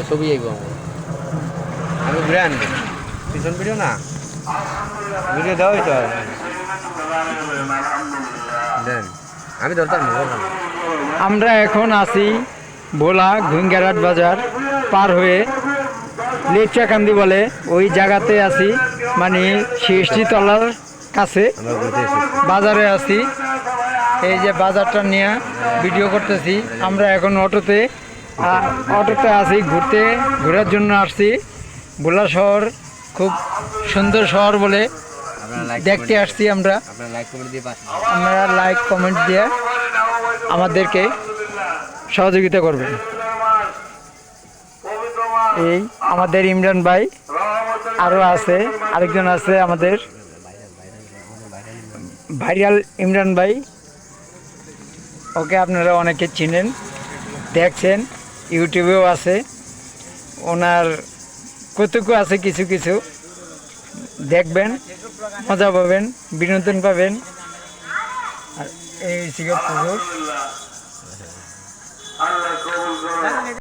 ছবি আইব আমি ঘুরে আনবো পিছন ভিডিও না ভিডিও দেওয়াই তো দেন আমি ধরতাম না আমরা এখন আছি ভোলা ঘুঙ্গারাট বাজার পার হয়ে লেকচাকান্দি বলে ওই জায়গাতে আছি, মানে শেষটি তলার কাছে আমরা ঘুরতে এসেছি বাজারে আছি। এই যে বাজারটা নিয়ে ভিডিও করতেছি। আমরা এখন অটোতে আছি, ঘোরার জন্য আসছি। ভোলা শহর খুব সুন্দর শহর বলে দেখতে আসছি আমরা। আপনারা লাইক কমেন্ট দিয়ে আমাদেরকে সহযোগিতা করবেন। এই আমাদের ইমরান ভাই, আরও আছে আরেকজন আছে আমাদের ভাইরাল ইমরান ভাই, ওকে আপনারা অনেকে চিনেন, দেখছেন, ইউটিউবেও আছে। ওনার কৌতুকও আছে, কিছু কিছু দেখবেন, মজা পাবেন, বিনোদন পাবেন। আর এই ছিল পুকুর।